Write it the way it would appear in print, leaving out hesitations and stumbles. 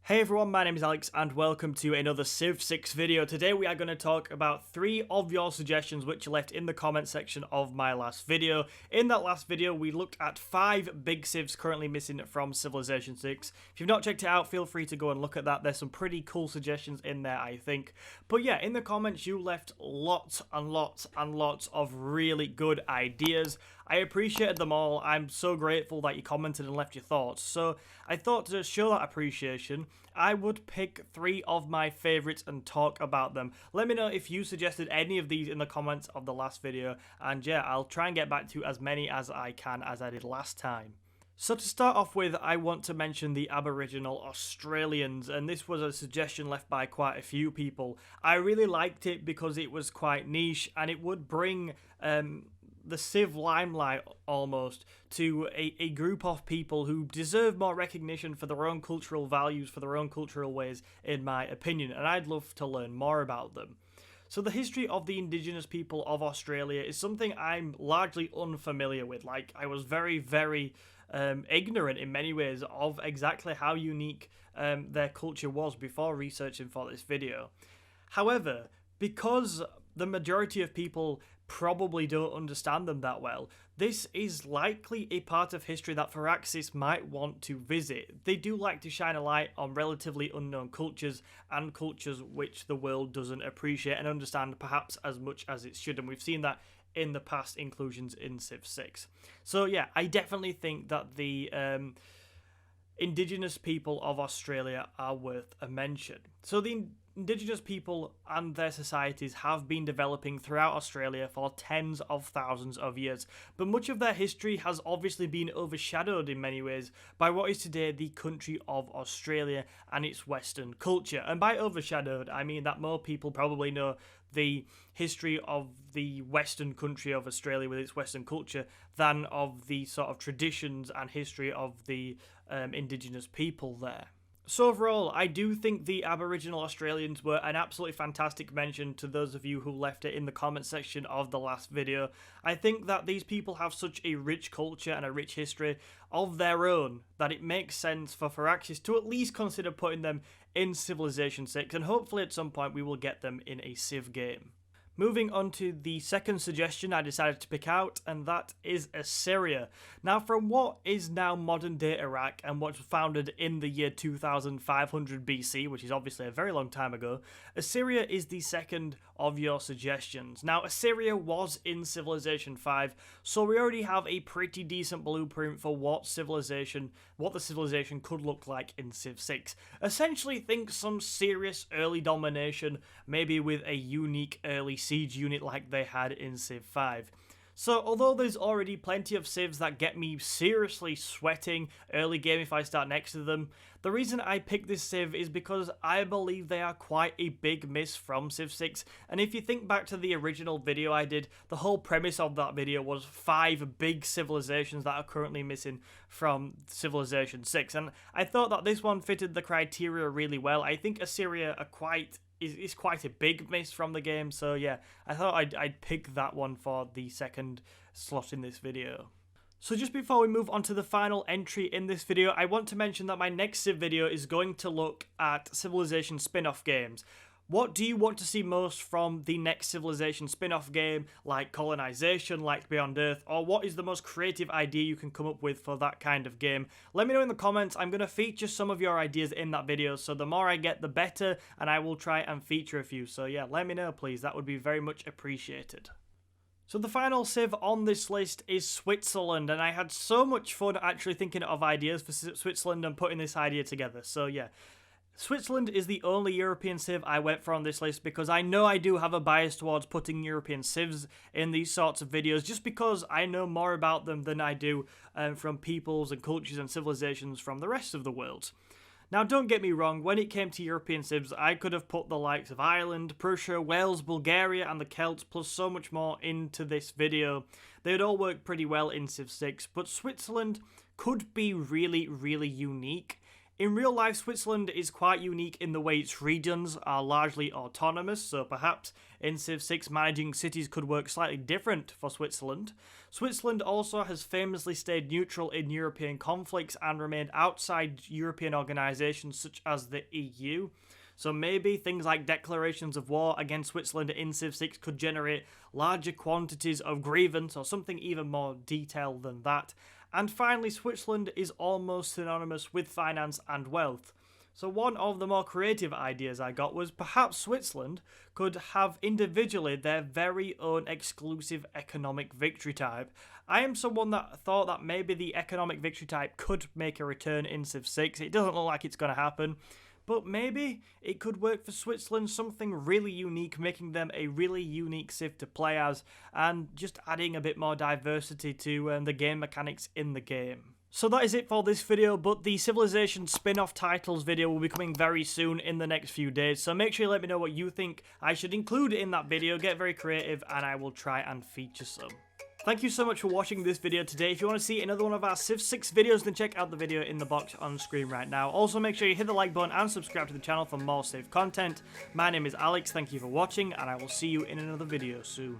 Hey everyone, my name is Alex and welcome to another Civ 6 video. Today we are going to talk about 3 of your suggestions which you left in the comment section of my last video. In that last video we looked at 5 big civs currently missing from Civilization 6. If you've not checked it out, feel free to go and look at that. There's some pretty cool suggestions in there, I think. But yeah, in the comments you left lots and lots and lots of really good ideas. I appreciated them all. I'm so grateful that you commented and left your thoughts. So I thought to show that appreciation, I would pick 3 of my favourites and talk about them. Let me know if you suggested any of these in the comments of the last video. And yeah, I'll try and get back to as many as I can as I did last time. So to start off with, I want to mention the Aboriginal Australians, and this was a suggestion left by quite a few people. I really liked it because it was quite niche and it would bring the Civ limelight almost to a group of people who deserve more recognition for their own cultural values, for their own cultural ways, in my opinion, and I'd love to learn more about them. So the history of the indigenous people of Australia is something I'm largely unfamiliar with. Like, I was very ignorant in many ways of exactly how unique their culture was before researching for this video. However, because the majority of people probably don't understand them that well, this is likely a part of history that Firaxis might want to visit. They do like to shine a light on relatively unknown cultures and cultures which the world doesn't appreciate and understand perhaps as much as it should, and we've seen that in the past inclusions in Civ 6. So yeah, I definitely think that the indigenous people of Australia are worth a mention. So the indigenous people and their societies have been developing throughout Australia for tens of thousands of years, but much of their history has obviously been overshadowed in many ways by what is today the country of Australia and its Western culture. And by overshadowed, I mean that more people probably know the history of the Western country of Australia with its Western culture than of the sort of traditions and history of the indigenous people there. So overall, I do think the Aboriginal Australians were an absolutely fantastic mention to those of you who left it in the comment section of the last video. I think that these people have such a rich culture and a rich history of their own that it makes sense for Firaxis to at least consider putting them in Civilization 6, and hopefully at some point we will get them in a Civ game. Moving on to the second suggestion I decided to pick out, and that is Assyria. Now, from what is now modern-day Iraq and what was founded in the year 2500 BC, which is obviously a very long time ago, Assyria is the second of your suggestions. Now, Assyria was in Civilization 5, so we already have a pretty decent blueprint for what the civilization could look like in Civ 6. Essentially, think some serious early domination, maybe with a unique early siege unit like they had in Civ 5. So although there's already plenty of civs that get me seriously sweating early game if I start next to them, the reason I picked this civ is because I believe they are quite a big miss from Civ 6, and if you think back to the original video I did, the whole premise of that video was 5 big civilizations that are currently missing from Civilization 6, and I thought that this one fitted the criteria really well. I think Assyria is quite a big miss from the game, so yeah, I thought I'd pick that one for the second slot in this video. So just before we move on to the final entry in this video, I want to mention that my next Civ video is going to look at Civilization spin-off games. What do you want to see most from the next Civilization spin-off game, like Colonization, like Beyond Earth, or what is the most creative idea you can come up with for that kind of game? Let me know in the comments. I'm going to feature some of your ideas in that video, so the more I get, the better, and I will try and feature a few. So yeah, let me know, please. That would be very much appreciated. So the final civ on this list is Switzerland, and I had so much fun actually thinking of ideas for Switzerland and putting this idea together. So yeah, Switzerland is the only European civ I went for on this list because I know I do have a bias towards putting European civs in these sorts of videos just because I know more about them than I do from peoples and cultures and civilizations from the rest of the world. Now, don't get me wrong, when it came to European civs, I could have put the likes of Ireland, Prussia, Wales, Bulgaria, and the Celts, plus so much more into this video. They would all work pretty well in Civ 6, but Switzerland could be really unique In real life, Switzerland is quite unique in the way its regions are largely autonomous, so perhaps in Civ 6 managing cities could work slightly different for Switzerland. Switzerland also has famously stayed neutral in European conflicts and remained outside European organisations such as the EU. So maybe things like declarations of war against Switzerland in Civ 6 could generate larger quantities of grievance or something even more detailed than that. And finally, Switzerland is almost synonymous with finance and wealth. So one of the more creative ideas I got was perhaps Switzerland could have individually their very own exclusive economic victory type. I am someone that thought that maybe the economic victory type could make a return in Civ 6. It doesn't look like it's going to happen. But maybe it could work for Switzerland, something really unique, making them a really unique Civ to play as, and just adding a bit more diversity to the game mechanics in the game. So that is it for this video, but the Civilization spin-off titles video will be coming very soon in the next few days, so make sure you let me know what you think I should include in that video. Get very creative and I will try and feature some. Thank you so much for watching this video today. If you want to see another one of our Civ 6 videos, then check out the video in the box on screen right now. Also, make sure you hit the like button and subscribe to the channel for more Civ content. My name is Alex, thank you for watching, and I will see you in another video soon.